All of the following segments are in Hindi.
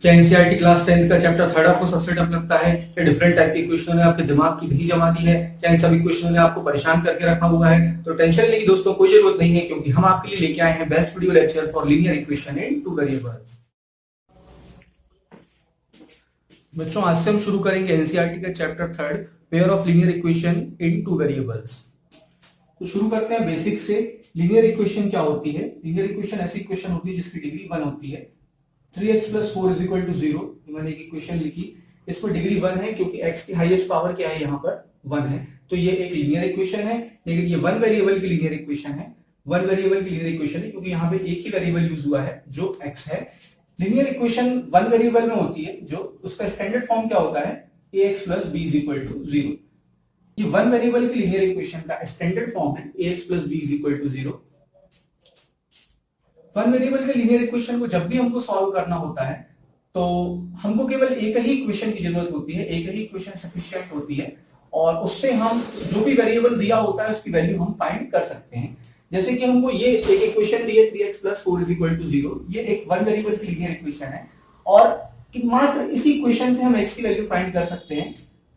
क्या एनसीईआरटी क्लास 10th का चैप्टर थर्ड आपको सबसे टफ लगता है? क्या डिफरेंट टाइप के क्वेश्चनों ने आपके दिमाग की दही जमा दी है? क्या इन सभी क्वेश्चनों ने आपको परेशान करके रखा हुआ है? तो टेंशन लेने की दोस्तों कोई जरूरत नहीं है, क्योंकि हम आपके लिए लेके आए हैं best video lecture for linear equation in two variables. बच्चों, आज से हम शुरू करेंगे एनसीईआरटी का chapter third, pair of linear equation in two variables. तो शुरू करते हैं बेसिक से। लीनियर इक्वेशन क्या होती है? लीनियर इक्वेशन ऐसी इक्वेशन होती है जिसकी डिग्री 1 होती है। 3x + 4 = 0, मैंने एक इक्वेशन लिखी, इस पर डिग्री 1 है क्योंकि x की हाईएस्ट पावर क्या है, यहाँ पर 1 है। तो ये एक लीनियर इक्वेशन है, लेकिन ये वन वेरिएबल की लीनियर इक्वेशन है। वन वेरिएबल की लीनियर इक्वेशन है क्योंकि यहाँ पे एक ही वेरिएबल यूज हुआ है जो x है। लीनियर इक्वेशन वन वेरिएबल में होती है, जो उसका स्टैंडर्ड फॉर्म क्या होता है, ax + b = 0। ये वन वेरिएबल की लीनियर इक्वेशन का स्टैंडर्ड फॉर्म है ax + b = 0। वन वेरिएबल के लीनियर इक्वेशन को जब भी हमको सॉल्व करना होता है तो हमको केवल एक ही इक्वेशन की जरूरत होती है, एक ही इक्वेशन सफिशिएंट होती है, और उससे हम जो भी वेरिएबल दिया होता है उसकी वैल्यू हम फाइंड कर सकते हैं। जैसे कि हमको ये एक इक्वेशन दी है 3x + 4 = 0, ये एक वन वेरिएबल की लीनियर इक्वेशन है, और मात्र इसी इक्वेशन से हम x की वैल्यू फाइंड कर सकते हैं।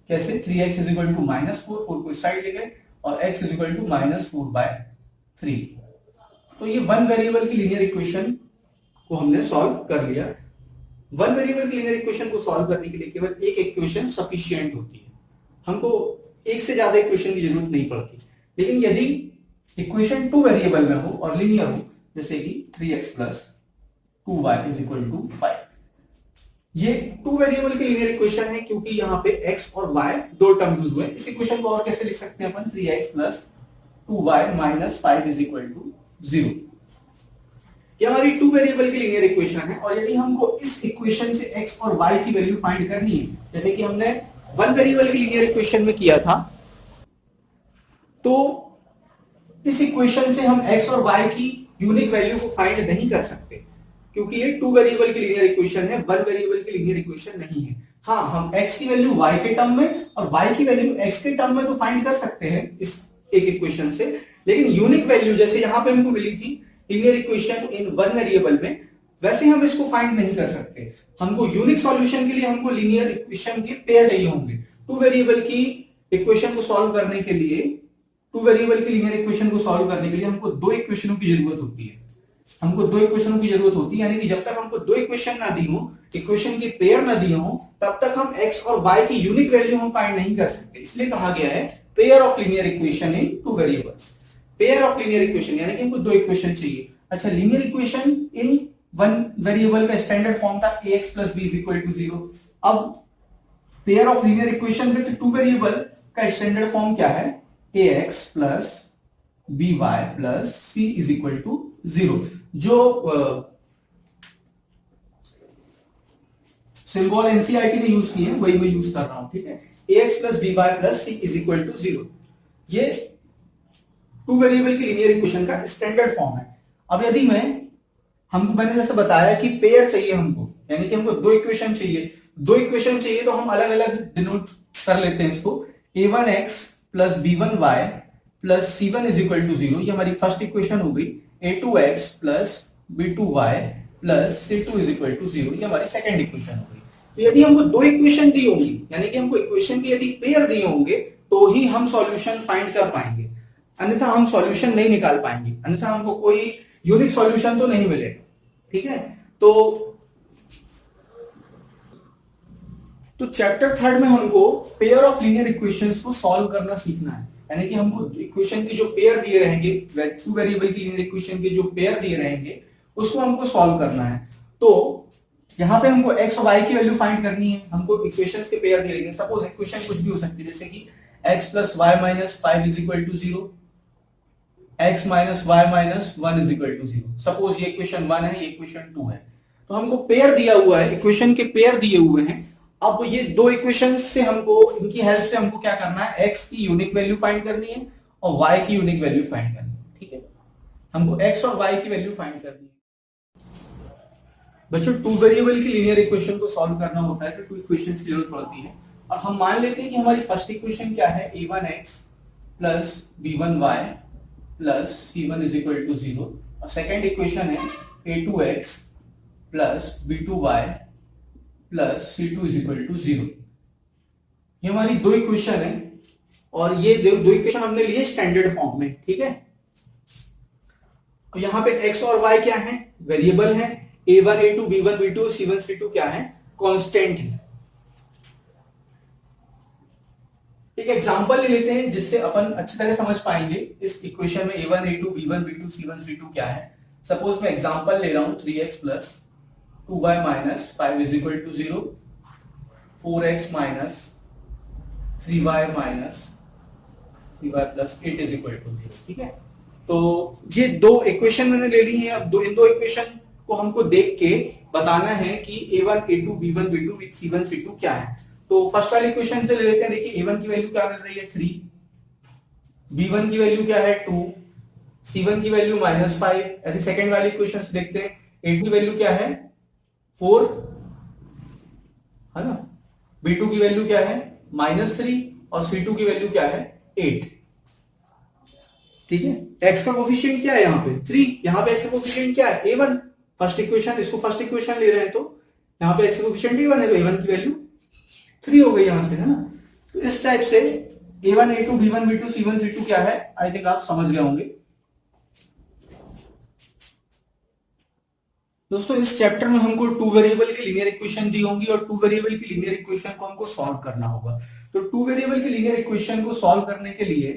कैसे? 3x = -4, 4 को इस साइड ले गए, और x = -4/3। तो ये वन वेरिएबल की लीनियर इक्वेशन को हमने सॉल्व कर लिया। वन वेरिएबल की लीनियर इक्वेशन को सॉल्व करने के लिए केवल एक इक्वेशन सफिशिएंट होती है, हमको एक से ज्यादा इक्वेशन की जरूरत नहीं पड़ती। लेकिन यदि इक्वेशन टू वेरिएबल में हो और लीनियर हो, जैसे कि 3x + 2y = 5, ये टू वेरिएबल की लीनियर इक्वेशन है क्योंकि यहाँ पे x और y दो टर्म यूज हुए। इस इक्वेशन को और कैसे लिख सकते हैं अपन? 3x + 2y - 5 = 0। ये हमारी टू वेरिएबल की लीनियर इक्वेशन है, और यदि हमको इस इक्वेशन से x और y की वैल्यू फाइंड करनी है, जैसे कि हमने वन वेरिएबल की लीनियर इक्वेशन में किया था, तो इस इक्वेशन से हम x और y की यूनिक वैल्यू को फाइंड नहीं कर सकते, क्योंकि ये टू वेरिएबल की लीनियर इक्वेशन है, वन वेरिएबल की लीनियर इक्वेशन नहीं है। हाँ, हम x की वैल्यू y के टर्म में और y की वैल्यू x के टर्म में तो फाइंड कर सकते हैं इस एक इक्वेशन से, लेकिन यूनिक वैल्यू जैसे यहाँ पे हमको मिली थी linear equation in one variable में, वैसे हम इसको फाइंड नहीं कर सकते। हमको यूनिक सॉल्यूशन के लिए हमको लीनियर इक्वेशन के पेयर चाहिए होंगे। टू वेरिएबल की इक्वेशन को सॉल्व करने के लिए, टू वेरिएबल की लीनियर इक्वेशन को सॉल्व करने के लिए हमको दो इक्वेशनों की जरूरत होती है। हमको दो इक्वेशनों की जरूरत होती है, यानी कि जब तक हमको दो इक्वेशन ना दी हो, इक्वेशन के पेयर ना दिए हो, तब तक हम x और y की यूनिक वैल्यू हम फाइंड नहीं कर सकते। इसलिए कहा गया है pair of linear equation in two variables. Pair of linear equation यानी कि हमको दो इक्वेशन चाहिए। अच्छा, linear equation in one variable का स्टैंडर्ड फॉर्म था ax + b = 0। अब pair of linear equation with two variable का स्टैंडर्ड फॉर्म क्या है? ax + by + c = 0। जो सिंबल एनसीईआरटी ने यूज किए हैं वही मैं यूज कर रहा हूं, ठीक है? ax + by + c = 0, ये टू वेरिएबल की लीनियर इक्वेशन का स्टैंडर्ड फॉर्म है। अब यदि मैंने जैसे बताया कि पेयर चाहिए हमको, यानी कि हमको दो इक्वेशन चाहिए, तो हम अलग अलग डिनोट कर लेते हैं इसको। a1x + b1y + c1 = 0, ये हमारी फर्स्ट इक्वेशन हो गई। a2x + b2y + c2 = 0, ये हमारी सेकंड इक्वेशन हो गई। तो यदि हमको दो इक्वेशन दी होंगी, यानी कि हमको इक्वेशन के यदि पेयर दिए होंगे, तो ही हम सॉल्यूशन फाइंड कर पाएंगे, अन्यथा हम सॉल्यूशन नहीं निकाल पाएंगे, अन्यथा हमको कोई यूनिक सॉल्यूशन तो नहीं मिलेगा, ठीक है? तो चैप्टर थर्ड में हमको पेयर ऑफ लीनियर इक्वेशंस को सॉल्व करना सीखना है, यानी कि हमको इक्वेशन की जो पेयर दिए रहेंगे, टू वेरिएबल की लीनियर इक्वेशन के जो पेयर दिए रहेंगे, उसको हमको सॉल्व करना है। तो यहाँ पे हमको x और y की वैल्यू फाइंड करनी है। हमको इक्वेशंस के पेयर दिए रहेंगे, सपोज इक्वेशन कुछ भी हो सकती है, जैसे कि x + y - 5 = 0, x - y - 1 = 0। Suppose ये इक्वेशन 1 है, ये इक्वेशन 2 है, तो हमको पेयर दिया हुआ है, इक्वेशन के पेयर दिए हुए हैं। अब ये दो इक्वेशन से हमको, इनकी हेल्प से हमको क्या करना है? x की यूनिक वैल्यू फाइंड करनी है और y की यूनिक वैल्यू फाइंड करनी है, ठीक है? हमको x और y की वैल्यू फाइंड करनी है। बच्चों, टू वेरिएबल की लीनियर इक्वेशन को सॉल्व करना होता है तो टू इक्वेशंस की जरूरत पड़ती है। और हम मान लेते हैं कि हमारी फर्स्ट इक्वेशन क्या है? a1x + b1y + c1 = 0, और सेकंड इक्वेशन है a2x + b2y plus C2 is equal to 0। ये हमारी दो इक्वेशन है और ये दो इक्वेशन हमने लिए स्टैंडर्ड फॉर्म में, ठीक है। यहां पे x और y क्या है, वेरिएबल है। a1 a2 b1 b2 c1 c2 क्या है, कांस्टेंट है। एक एग्जांपल ले लेते हैं जिससे अपन अच्छी तरह समझ पाएंगे इस इक्वेशन में a1 a2 b1 b2 c1 c2 क्या है। सपोज मैं एग्जांपल ले रहा हूं 3x plus 2y minus 5 is equal to 0, 4x minus 3y minus 3y plus 8 is equal to 0, ठीक है। तो ये दो इक्वेशन मैंने ले ली है। अब इन दो इक्वेशन को हमको देख के बताना है कि a1 a2 b1 b2 c1 c2 क्या है। तो फर्स्ट वाली इक्वेशन से ले लेते हैं। देखिए a1 की वैल्यू क्या मिल रही है 3, b1 की वैल्यू क्या है 2, c1 की वैल्यू -5। ऐसे सेकंड वाली इक्वेशन से देखते हैं a2 की वैल्यू क्या है 4, है ना, b2 की वैल्यू क्या है -3 और c2 की वैल्यू क्या है 8, ठीक है। x का कोफिशिएंट क्या है यहाँ पे 3, यहाँ पे x का कोफिशिएंट क्या है a1। फर्स्ट इक्वेशन, इसको फर्स्ट इक्वेशन ले रहे हैं तो यहाँ पे x का कोफिशिएंट a1 है तो a1 की वैल्यू 3 हो गई यहां से, है ना। तो इस टाइप से a1 a2 b1 b2 c1 c2 क्या है, आई थिंक आप समझ गए होंगे। दोस्तों इस चैप्टर में हमको टू वेरिएबल की लीनियर इक्वेशन दी होंगी और टू वेरिएबल की लीनियर इक्वेशन को हमको सॉल्व करना होगा। तो टू वेरिएबल की लीनियर इक्वेशन को सॉल्व करने के लिए,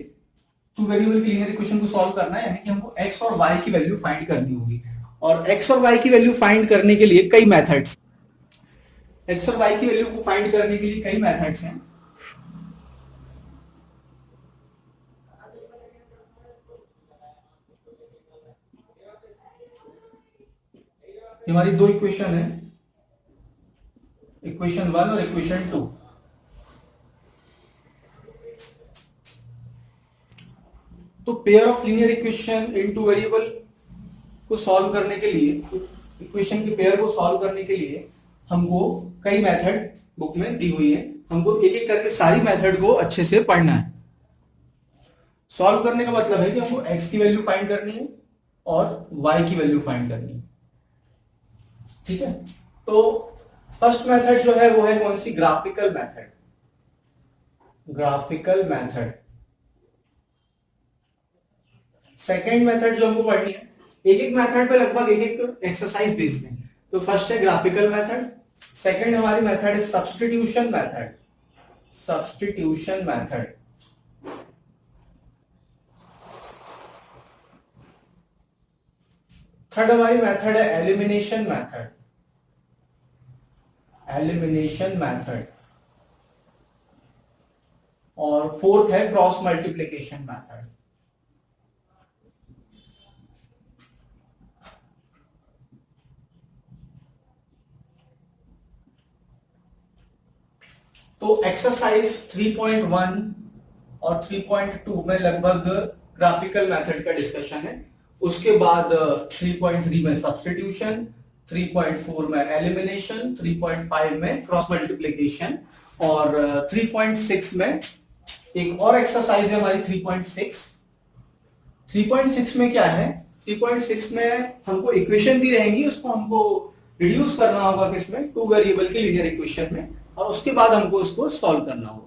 टू वेरिएबल की लीनियर इक्वेशन को सॉल्व करना है यानी कि हमको x और y की वैल्यू फाइंड करनी होगी। और x और y की वैल्यू फाइंड करने के लिए कई मेथड्स, x और y की वैल्यू को फाइंड करने के लिए कई मेथड्स हैं। हमारी दो इक्वेशन है, इक्वेशन 1 और इक्वेशन 2। तो pair of linear equation in two variable को सॉल्व करने के लिए, इक्वेशन के पेयर को सॉल्व करने के लिए हमको कई मेथड बुक में दी हुई है। हमको एक एक करके सारी मेथड को अच्छे से पढ़ना है। सॉल्व करने का मतलब है कि हमको x की वैल्यू फाइंड करनी है और y की वैल्यू फाइंड करनी है, ठीक है। तो फर्स्ट मेथड जो है वो है कौन सी, graphical method. Graphical method. Second method जो हमको पढ़नी है, एक एक मेथड पे लगभग एक एक एक्सरसाइज बेस्ड है। तो फर्स्ट है ग्राफिकल मेथड, सेकंड हमारी मेथड है substitution method. Substitution method. Third हमारी मेथड है एलिमिनेशन मेथड। Elimination method. और फोर्थ है क्रॉस मल्टीप्लिकेशन मेथड। तो एक्सरसाइज 3.1 और 3.2 में लगभग ग्राफिकल मेथड का डिस्कशन है। उसके बाद 3.3 में सब्स्टिट्यूशन, 3.4 में एलिमिनेशन, 3.5 में क्रॉस मल्टीप्लिकेशन और 3.6 में एक और एक्सरसाइज है हमारी 3.6। 3.6 में क्या है, 3.6 में हमको इक्वेशन दी रहेंगी, उसको हमको रिड्यूस करना होगा किसमें, टू वेरिएबल की लीनियर इक्वेशन में, और उसके बाद हमको उसको सॉल्व करना होगा।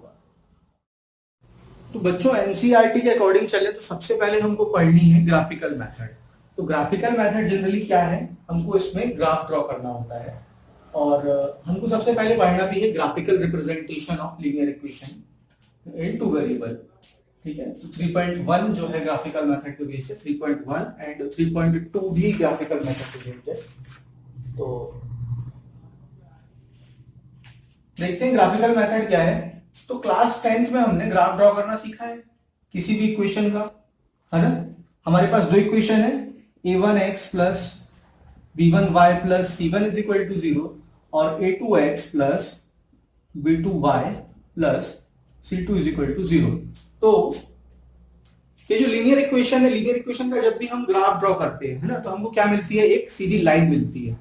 तो बच्चों एनसीईआरटी के अकॉर्डिंग चले तो सबसे पहले हमको पढ़नी है ग्राफिकल मेथड। तो ग्राफिकल मेथड जनरली क्या है, हमको इसमें ग्राफ ड्रॉ करना होता है और हमको सबसे पहले पढ़ना भी है graphical representation of linear equation in two variable, ठीक है। तो 3.1 जो है ग्राफिकल मेथड के बेस है, 3.1 एंड 3.2 भी ग्राफिकल मेथड के बेस है। तो देखते हैं ग्राफिकल मेथड क्या है। तो क्लास 10th में हमने ग्राफ ड्रॉ करना सीखा है किसी भी इक्वेशन का, है ना। हमारे पास दो इक्वेशन है, a1x plus b1y plus c1 is equal to 0 और a2x plus b2y plus c2 is equal to 0। तो ये जो लीनियर इक्वेशन है, लीनियर इक्वेशन का जब भी हम ग्राफ ड्रॉ करते हैं, है ना, तो हमको क्या मिलती है, एक सीधी लाइन मिलती है।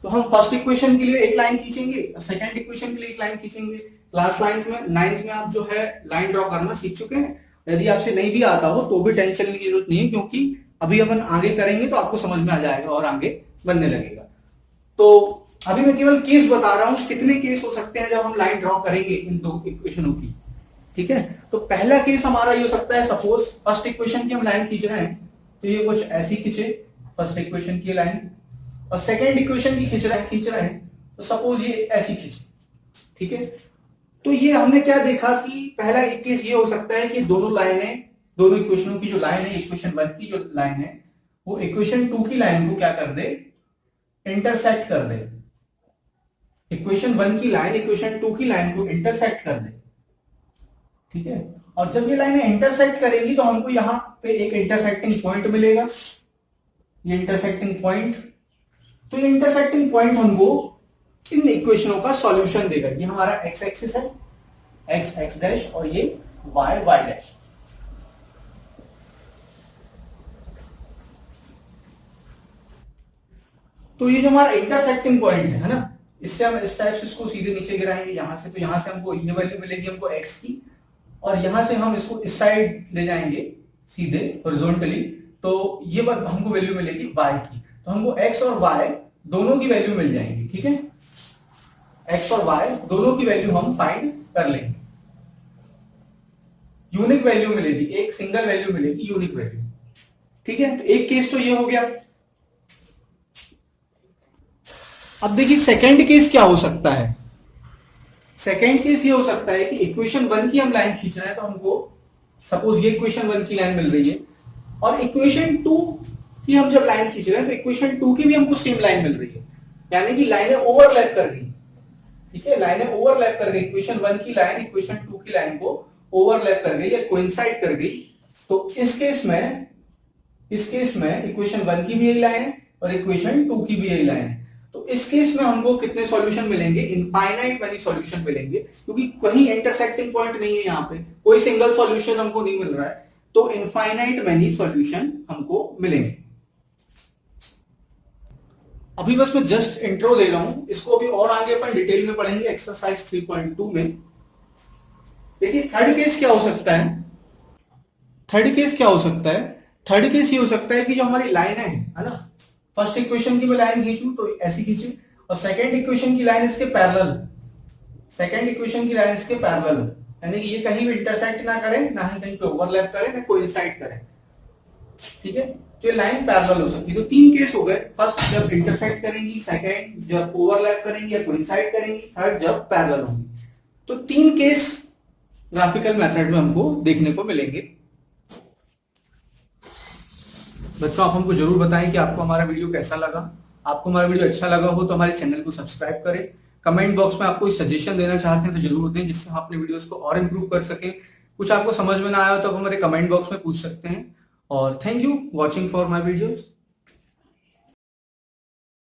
तो हम फर्स्ट इक्वेशन के लिए एक लाइन खींचेंगे, सेकंड इक्वेशन के लिए एक लाइन खींचेंगे। क्लास 9th में आप जो है लाइन ड्रॉ करना सीख चुके हैं। यदि आपसे नहीं भी आता हो तो भी टेंशन लेने की जरूरत नहीं है, क्योंकि अभी अपन आगे करेंगे तो आपको समझ में आ जाएगा और आगे बनने लगेगा। तो अभी मैं केवल केस बता रहा हूं, कितने केस हो सकते हैं जब हम लाइन ड्रॉ करेंगे इन दो इक्वेशनों की। ठीक है, तो पहला केस हमारा ये हो सकता है, सपोज फर्स्ट इक्वेशन की हम लाइन खींच रहे हैं, तो ये कुछ ऐसी खींचे फर्स्ट इक्वेशन की लाइन, और सेकेंड इक्वेशन की खींच रहे हैं तो सपोज ये ऐसी खींचे। ठीक है, तो ये हमने क्या देखा कि पहला एक केस ये हो सकता है कि दोनों लाइनें, दोनों इक्वेशनों की जो लाइन है, इक्वेशन 1 की जो लाइन है वो इक्वेशन 2 की लाइन को क्या कर दे, इंटरसेक्ट कर दे। इक्वेशन 1 की लाइन इक्वेशन 2 की लाइन को इंटरसेक्ट कर दे। ठीक है, और जब ये लाइनें इंटरसेक्ट करेंगी तो हमको यहां पे एक इंटरसेक्टिंग पॉइंट मिलेगा, ये इंटरसेक्टिंग पॉइंट, तो ये इंटरसेक्टिंग पॉइंट हमको इन इक्वेशनों का सॉल्यूशन देगा। ये हमारा एक्स एक्सिस है, एक्स एक्स डैश, और ये वाई वाई डैश। तो ये जो हमारा इंटरसेक्टिंग पॉइंट है ना, इससे हम इस टाइप से इसको सीधे नीचे गिराएंगे यहां से, तो यहां से हमको ये वैल्यू मिलेगी हमको एक्स की, और यहां से हम इसको इस साइड ले जाएंगे सीधे हॉरिजॉन्टली, तो ये हमको वैल्यू मिलेगी वाई की। तो हमको एक्स और वाई दोनों की वैल्यू मिल जाएंगी। ठीक है, एक्स और वाई दोनों की वैल्यू हम फाइंड कर लेंगे। यूनिक वैल्यू मिलेगी, एक सिंगल वैल्यू मिलेगी, यूनिक वैल्यू। ठीक है, तो एक केस तो ये हो गया। अब देखिए सेकंड केस क्या हो सकता है। सेकंड केस ये हो सकता है कि इक्वेशन 1 की हम लाइन खींच रहे हैं, तो हमको सपोज ये इक्वेशन 1 की लाइन मिल रही है, और इक्वेशन 2 की हम जब लाइन खींच रहे हैं तो इक्वेशन 2 की भी हमको सेम लाइन मिल रही है, यानी कि लाइनें ओवरलैप कर गई। ठीक है, लाइनें ओवरलैप कर गई, इक्वेशन 1 की लाइन इक्वेशन 2 की लाइन को ओवरलैप कर गई या कोइंसाइड कर गई। तो इस केस में इक्वेशन 1 की भी यही लाइन है और इक्वेशन 2 की भी यही लाइन है। तो इस केस में हमको कितने सॉल्यूशन मिलेंगे, इनफाइनाइट मैनी सॉल्यूशन मिलेंगे, क्योंकि कहीं इंटरसेक्टिंग पॉइंट नहीं है, यहां पे कोई सिंगल सॉल्यूशन हमको नहीं मिल रहा है, तो इनफाइनाइट मैनी सॉल्यूशन हमको मिलेंगे। अभी बस मैं जस्ट इंट्रो दे रहा हूं, इसको अभी और आगे अपन डिटेल में पढ़ेंगे एक्सरसाइज 3.2 में। देखिए थर्ड केस क्या हो सकता है, थर्ड केस ये हो सकता है कि जो हमारी लाइन है ना, फर्स्ट इक्वेशन की मैं लाइन खींचूं तो ऐसी खींची, और सेकंड इक्वेशन की लाइन इसके पैरेलल, यानी कि ये कहीं भी इंटरसेक्ट ना करे, ना ही कहीं पे ओवरलैप करे, ना कोइंसाइड करे। ठीक है, तो ये लाइन पैरेलल हो सकती है। तो तीन केस हो गए, फर्स्ट जब इंटरसेक्ट करेंगी, सेकंड जब ओवरलैप करेंगी या कोइंसाइड करेंगी, थर्ड जब पैरेलल होंगी। तो तीन केस ग्राफिकल मेथड में हमको देखने को मिलेंगे। बच्चों आप हमको जरूर बताएं कि आपको हमारा वीडियो कैसा लगा। आपको हमारा वीडियो अच्छा लगा हो तो हमारे चैनल को सब्सक्राइब करें। कमेंट बॉक्स में आप कोई सजेशन देना चाहते हैं तो जरूर दें, जिससे हम अपने वीडियोस को और इम्प्रूव कर सकें। कुछ आपको समझ में ना आया हो तो आप हमारे कमेंट बॉक्स में पूछ सकते हैं। और thank you watching for my videos.